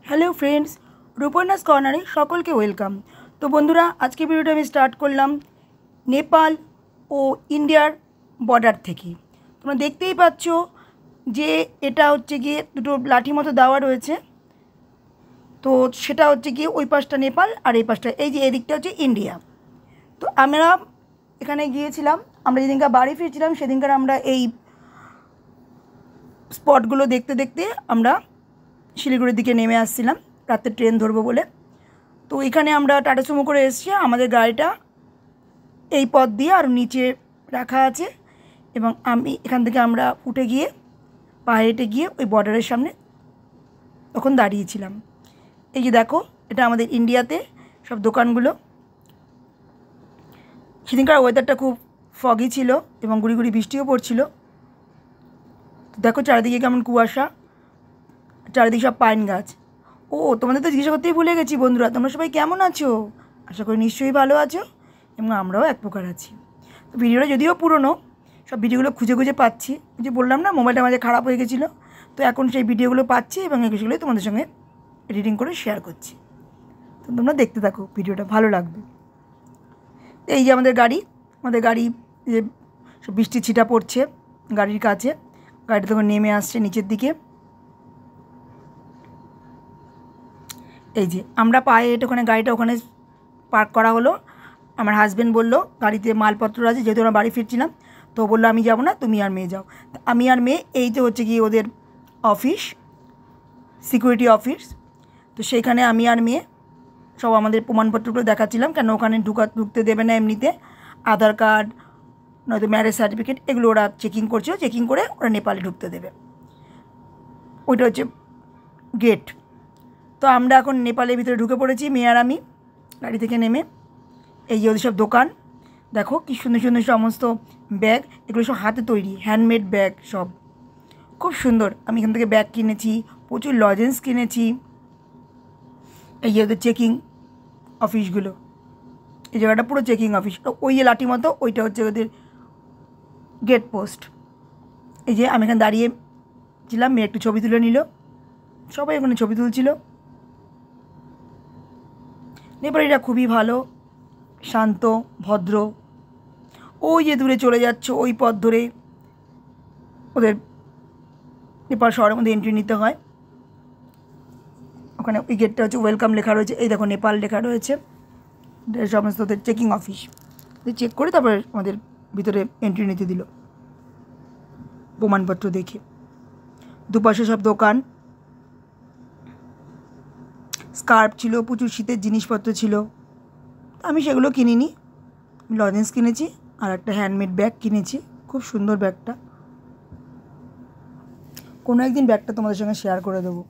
Hello friends, রূপর্ণাস কর্নারে সকলকে welcome. তো বন্ধুরা, আজকে ভিডিওটা আমি স্টার্ট করলাম নেপাল ও ইন্ডিয়ার বর্ডার থেকে। তোমরা দেখতেই পাচ্ছ যে এটা হচ্ছে গিয়ে দুটো লাঠি মতো দেওয়া রয়েছে। তো সেটা হচ্ছে গিয়ে ওই পাশটা নেপাল আর এই পাশটা, এই যে এদিকটা হচ্ছে ইন্ডিয়া। তো আমরা এখানে গিয়েছিলাম, আমরা যেদিনকার বাড়ি ফিরছিলাম সেদিনকার আমরা এই স্পটগুলো দেখতে দেখতে আমরা শিলিগুড়ির দিকে নেমে আসছিলাম রাতের ট্রেন ধরবো বলে। তো এখানে আমরা টাটা সুমো করে এসেছি, আমাদের গাড়িটা এই পথ দিয়ে আর নিচে রাখা আছে, এবং আমি এখান থেকে আমরা উঠে গিয়ে পায়ে হেঁটে গিয়ে ওই বর্ডারের সামনে তখন দাঁড়িয়েছিলাম। এই যে দেখো, এটা আমাদের ইন্ডিয়াতে সব দোকানগুলো। সেদিনকার ওয়েদারটা খুব ফগি ছিল এবং গুড়ি গুড়ি বৃষ্টিও পড়ছিল। দেখো চারিদিকে কেমন কুয়াশা, চারিদিকে সব পাইন গাছ। ও, তোমাদের তো জিজ্ঞাসা করতেই ভুলে গেছি বন্ধুরা, তোমরা সবাই কেমন আছো? আশা করি নিশ্চয়ই ভালো আছো, এবং আমরাও এক প্রকার আছি। তো ভিডিওটা যদিও পুরনো, সব ভিডিওগুলো খুঁজে খুঁজে পাচ্ছি। যে বললাম না, মোবাইলটা মাঝে খারাপ হয়ে গেছিলো, তো এখন সেই ভিডিওগুলো পাচ্ছি এবং সেগুলোই তোমাদের সঙ্গে এডিটিং করে শেয়ার করছি। তো তোমরা দেখতে থাকো, ভিডিওটা ভালো লাগবে। এই যে আমাদের গাড়ি যে সব বৃষ্টির ছিটা পড়ছে গাড়ির কাছে, গাড়িটা তখন নেমে আসছে নিচের দিকে। এই যে আমরা পায়ে হেঁটে ওখানে গাড়িটা ওখানে পার্ক করা হলো। আমার হাজব্যান্ড বলল গাড়িতে মালপত্র আছে, যেহেতু আমরা বাড়ি ফিরছিলাম, তো বললো আমি যাব না, তুমি আর মেয়ে যাও। আমি আর মেয়ে, এই যে হচ্ছে গিয়ে ওদের অফিস, সিকিউরিটি অফিস। তো সেইখানে আমি আর মেয়ে সব আমাদের প্রমাণপত্রগুলো দেখাচ্ছিলাম, কেন ওখানে ঢুকতে দেবে না এমনিতে। আধার কার্ড নয়তো ম্যারেজ সার্টিফিকেট, এগুলো ওরা চেকিং করছিল, চেকিং করে ওরা নেপালে ঢুকতে দেবে। ওইটা হচ্ছে গেট। তো আমরা এখন নেপালের ভিতরে ঢুকে পড়েছি, মেয়ে আর আমি গাড়ি থেকে নেমে। এই যে ওদের সব দোকান, দেখো কি সুন্দর সুন্দর সমস্ত ব্যাগ, এগুলো সব হাতে তৈরি, হ্যান্ডমেড ব্যাগ, সব খুব সুন্দর। আমি এখান থেকে ব্যাগ কিনেছি, প্রচুর লজেন্স কিনেছি। এই যে ওদের চেকিং অফিসগুলো, এই জায়গাটা পুরো চেকিং অফিস। ওই যে লাঠি মতো, ওইটা হচ্ছে ওদের গেট পোস্ট। এই যে আমি এখানে দাঁড়িয়েছিলাম, মেয়ে একটু ছবি তুলে নিল, সবাই ওখানে ছবি তুলছিল। নেপালিরা খুবই ভালো, শান্ত, ভদ্র। ওই যে দূরে চলে যাচ্ছ ওই পথ ধরে ওদের নেপাল শহরের মধ্যে এন্ট্রি নিতে হয়। ওখানে ওই গেটটা হচ্ছে ওয়েলকাম লেখা রয়েছে, এই দেখো নেপাল লেখা রয়েছে। সমস্ত ওদের চেকিং অফিস, চেক করে তারপরে আমাদের ভিতরে এন্ট্রি নিতে দিল প্রমাণপত্র দেখে। দুপাশে সব দোকান, স্কার্ফ ছিল, প্রচুর শীতের জিনিসপত্র ছিল। আমি সেগুলো কিনিনি, লজেন্স কিনেছি আর একটা হ্যান্ডমেড ব্যাগ কিনেছি, খুব সুন্দর ব্যাগটা। কোনো একদিন ব্যাগটা তোমাদের সঙ্গে শেয়ার করে দেবো।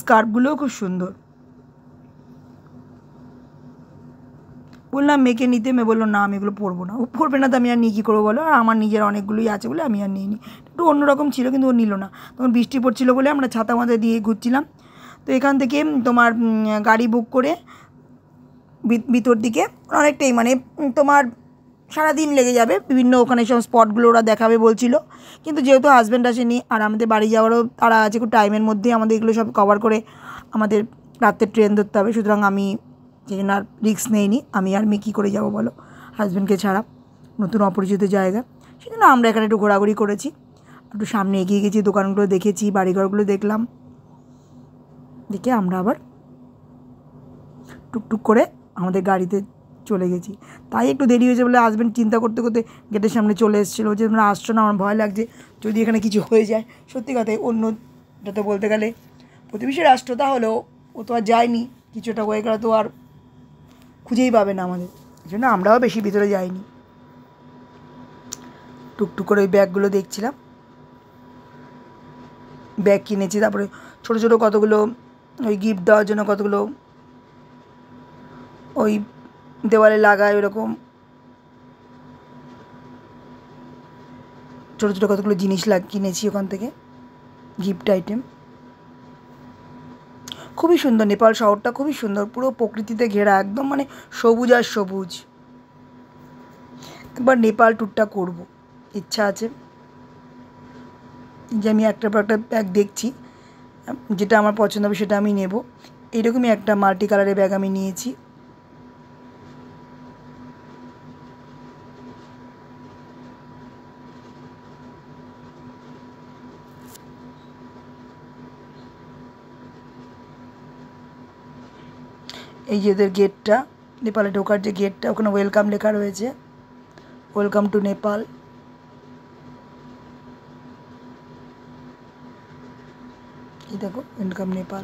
স্কার্ফগুলোও খুব সুন্দর। বললাম মেয়েকে নিতে, মেয়ে বললো না আমি এগুলো পরবো না। ও পরবে না তো আমি আর নিয়ে কী করবো বলো, আর আমার নিজের অনেকগুলোই আছে বলে আমি আর নিইনি। একটু অন্যরকম ছিল, কিন্তু ও নিল না। তখন বৃষ্টি পড়ছিল বলে আমরা ছাতা মাথা দিয়ে ঘুরছিলাম। তো এখান থেকে তোমার গাড়ি বুক করে ভিতর দিকে অনেকটাই, মানে তোমার সারাদিন লেগে যাবে, বিভিন্ন ওখানে সব স্পটগুলো ওরা দেখাবে বলছিল। কিন্তু যেহেতু হাজব্যান্ড আসেনি আর আমাদের বাড়ি যাওয়ারও তারা আছে, খুব টাইমের মধ্যে আমাদের এগুলো সব কভার করে আমাদের রাতের ট্রেন ধরতে হবে, সুতরাং আমি সেই জন্য আর রিস্ক নেইনি। আমি আর মেয়ে কী করে যাবো বলো, হাজব্যান্ডকে ছাড়া, নতুন অপরিচিত জায়গা। সেজন্য আমরা এখানে একটু ঘোরাঘুরি করেছি, একটু সামনে এগিয়ে গেছি, দোকানগুলো দেখেছি, বাড়িঘরগুলো দেখলাম। দেখে আমরা আবার টুকটুক করে আমাদের গাড়িতে চলে গেছি। তাই একটু দেরি হয়েছে বলে হাজব্যান্ড চিন্তা করতে করতে গেটের সামনে চলে এসেছিলো যে তোমরা আসছো না, আমার ভয় লাগছে যদি এখানে কিছু হয়ে যায়। সত্যি কথাই, অন্যটা তো বলতে গেলে প্রতিবেশী রাষ্ট্র, তাহলেও ও তো আর যায়নি, কিছুটা হয়ে গেলে তো আর খুঁজেই পাবে না আমাদের, এই জন্য আমরাও বেশি ভিতরে যাইনি। টুকটুক করে ওই ব্যাগগুলো দেখছিলাম, ব্যাগ কিনেছি। তারপরে ছোটো ছোটো কতগুলো ওই গিফট দেওয়ার জন্য কতগুলো ওই দেওয়ালে লাগায় ওরকম ছোটো ছোটো কতগুলো জিনিস কিনেছি ওখান থেকে, গিফট আইটেম। খুবই সুন্দর, নেপাল শহরটা খুবই সুন্দর, পুরো প্রকৃতিতে ঘেরা, একদম মানে সবুজ আর সবুজ। একবার নেপাল ট্যুরটা করব, ইচ্ছা আছে। যে আমি একটার পর একটা ব্যাগ দেখছি, যেটা আমার পছন্দ হবে সেটা আমি নেব। এইরকমই একটা মাল্টি কালারের ব্যাগ আমি নিয়েছি। এই যে এদের গেটটা, নেপালে ঢোকার যে গেটটা, ওখানে ওয়েলকাম লেখা রয়েছে, ওয়েলকাম টু নেপাল। এই দেখো, ওয়েলকাম নেপাল।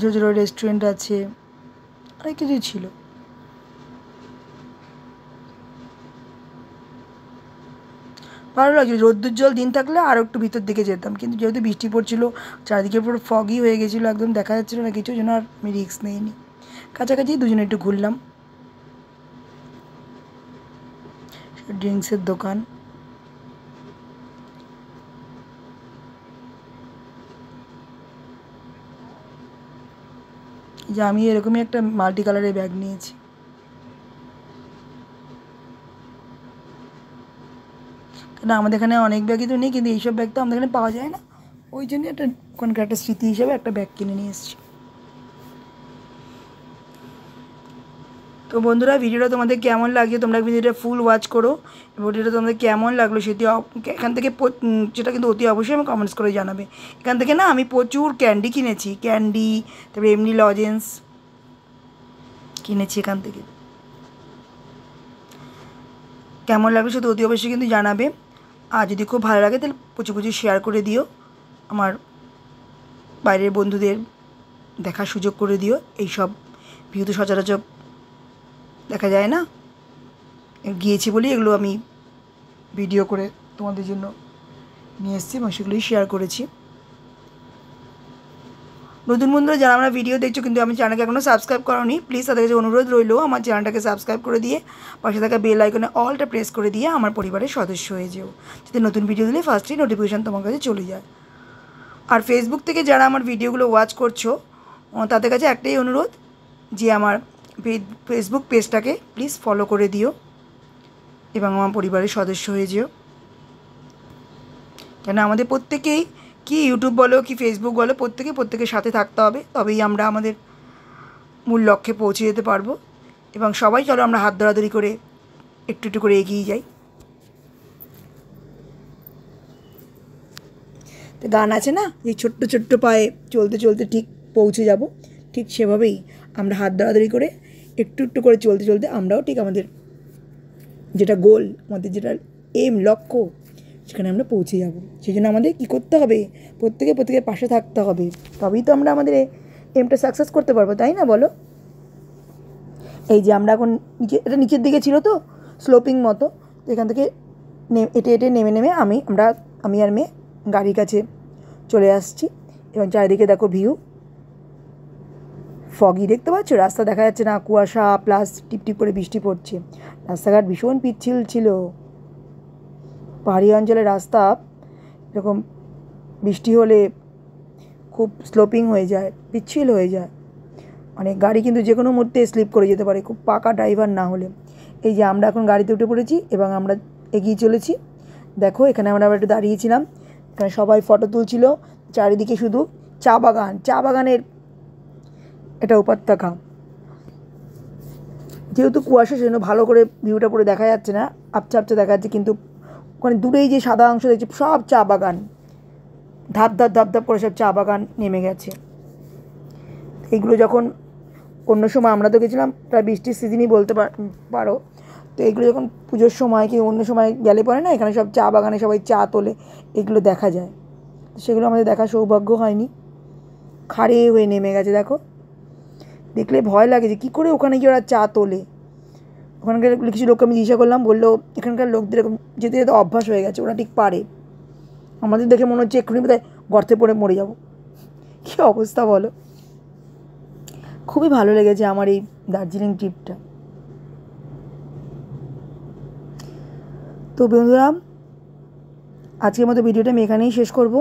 ছোটো ছোটো রেস্টুরেন্ট আছে, অনেক কিছুই ছিল। ভালো লাগছে। রোদ্দুর জল দিন থাকলে আরও একটু ভিতর দিকে যেতাম, কিন্তু যেহেতু বৃষ্টি পড়ছিল, চারিদিকে পুরো ফগই হয়ে গেছিলো, একদম দেখা যাচ্ছিলো না কিছু, যেন আর আমি রিস্ক নিইনি। কাছাকাছি দুজনে একটু ঘুরলাম। ড্রিঙ্কসের দোকান, যে আমি এরকমই একটা মাল্টি কালারের ব্যাগ নিয়েছি। কারণ আমাদের এখানে অনেক ব্যাগই তো নেই, কিন্তু এইসব ব্যাগ তো আমাদের এখানে পাওয়া যায় না, ওই জন্য একটা ওখানকার একটা স্মৃতি হিসেবে একটা ব্যাগ কিনে নিয়ে এসেছি। তো বন্ধুরা, ভিডিওটা তোমাদের কেমন লাগছে, তোমরা ভিডিওটা ফুল ওয়াচ করো। ভিডিওটা তোমাদের কেমন লাগলো সেটি এখান থেকে যেটা কিন্তু অতি অবশ্যই আমি কমেন্টস করে জানাবে। এখান থেকে না আমি প্রচুর ক্যান্ডি কিনেছি, ক্যান্ডি, তারপরে এমনি লজেন্স কিনেছি এখান থেকে। কেমন লাগলো সেটা অতি অবশ্যই কিন্তু জানাবে। আর যদি খুব ভালো লাগে তাহলে প্রচুর প্রচুর শেয়ার করে দিও, আমার বাইরের বন্ধুদের দেখার সুযোগ করে দিও। এইসব ভিউ তো সচরাচর দেখা যায় না, গিয়েছি বলেই এগুলো আমি ভিডিও করে তোমাদের জন্য নিয়ে এসেছি এবং সেগুলোই শেয়ার করেছি। নতুন বন্ধুরা যারা আমরা ভিডিও দেখছো কিন্তু আমি চ্যানেলকে এখনও সাবস্ক্রাইব করোনি, প্লিজ তাদের কাছে অনুরোধ রইল আমার চ্যানেলটাকে সাবস্ক্রাইব করে দিয়ে পাশে থাকা বেল আইকনে অলটা প্রেস করে দিয়ে আমার পরিবারের সদস্য হয়ে যেও, যাতে নতুন ভিডিও দিলে ফার্স্টলি নোটিফিকেশান তোমার কাছে চলে যায়। আর ফেসবুক থেকে যারা আমার ভিডিওগুলো ওয়াচ করছো তাদের কাছে একটাই অনুরোধ, যে আমার ফেসবুক পেজটাকে প্লিজ ফলো করে দিও এবং আমার পরিবারের সদস্য হয়ে যেও। কেন আমাদের প্রত্যেকেই, কি ইউটিউব বলো কি ফেসবুক বলো, প্রত্যেকের সাথে থাকতে হবে, তবেই আমরা আমাদের মূল লক্ষ্যে পৌঁছে যেতে পারবো। এবং সবাই চলো আমরা হাত ধরাধরি করে একটু একটু করে এগিয়ে যাই। তো গান আছে না, এই ছোট্ট ছোট্ট পায়ে চলতে চলতে ঠিক পৌঁছে যাব, ঠিক সেভাবেই আমরা হাত ধরাধরি করে একটু একটু করে চলতে চলতে আমরাও ঠিক আমাদের যেটা গোল, আমাদের যেটা লক্ষ্য, সেখানে আমরা পৌঁছে যাব। সেই জন্য আমাদের কী করতে হবে, প্রত্যেকের পাশে থাকতে হবে, তবেই তো আমরা আমাদের এমটা সাকসেস করতে পারবো, তাই না বলো? এই যে আমরা এখন এটা নিচের দিকে ছিল তো স্লোপিং মতো, তো এখান থেকে এটে নেমে আমি আর মেয়ে গাড়ির কাছে চলে আসছি। এবং চারিদিকে দেখো ভিউ, ফগি দেখতে পাচ্ছ, রাস্তা দেখা যাচ্ছে না, কুয়াশা প্লাস টিপটিপ করে বৃষ্টি পড়ছে, রাস্তাঘাট ভীষণ পিচ্ছিল ছিল। পাহাড়ি অঞ্চলের রাস্তা এরকম বৃষ্টি হলে খুব স্লোপিং হয়ে যায়, পিচ্ছিল হয়ে যায়, অনেক গাড়ি কিন্তু যে কোনো মুহূর্তে স্লিপ করে যেতে পারে, খুব পাকা ড্রাইভার না হলে। এই যে আমরা এখন গাড়িতে উঠে পড়েছি এবং আমরা এগিয়ে চলেছি। দেখো এখানে আমরা একটু দাঁড়িয়েছিলাম, এখানে সবাই ফটো তুলছিল, চারিদিকে শুধু চা বাগানের এটা উপত্যকা। যেহেতু কুয়াশা সেজন্য ভালো করে ভিউটা পুরো দেখা যাচ্ছে না, আবছা দেখা যাচ্ছে, কিন্তু ওখানে দূরেই যে সাদা অংশ দেখছি সব চা বাগান, ধাপ ধাপ করে সব চা বাগান নেমে গেছে। এইগুলো যখন অন্য সময়, আমরা তো গেছিলাম প্রায় বৃষ্টির সিজনই বলতে পারো, তো এগুলো যখন পুজোর সময় কি অন্য সময় গেলে পরে না, এখানে সব চা বাগানে সবাই চা তোলে, এগুলো দেখা যায়। সেগুলো আমাদের দেখার সৌভাগ্য হয়নি, খাড়ে হয়ে নেমে গেছে। দেখো, দেখলে ভয় লাগে যে কী করে ওখানে গিয়ে ওরা চা তোলে। ওখানকার কিছু লোককে আমি জিজ্ঞাসা করলাম, বললো এখানকার লোকদের এরকম যেতে যেতে অভ্যাস হয়ে গেছে, ওরা ঠিক পারে। আমাদের দেখে মনে হচ্ছে এক্ষুনি বোধহয় গর্তে পড়ে মরে যাব, কী অবস্থা বলো। খুবই ভালো লেগেছে আমার এই দার্জিলিং ট্রিপটা। তো বন্ধুরা, আজকের মতো ভিডিওটা আমি এখানেই শেষ করব।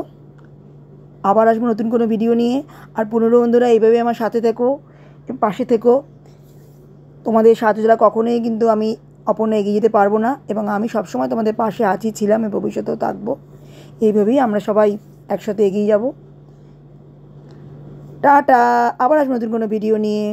আবার আসবো নতুন কোনো ভিডিও নিয়ে। আর পুনরায় বন্ধুরা এইভাবে আমার সাথে থেকো, পাশে থেকো। তোমাদের সাথে ছাড়া কখনোই কিন্তু আমি অপর্ণা এগিয়ে যেতে পারবো না, এবং আমি সবসময় তোমাদের পাশে আছি, ছিলাম, ভবিষ্যতেও থাকবো। এইভাবেই আমরা সবাই একসাথে এগিয়ে যাব। টাটা, আবার আসবো নতুন কোনো ভিডিও নিয়ে।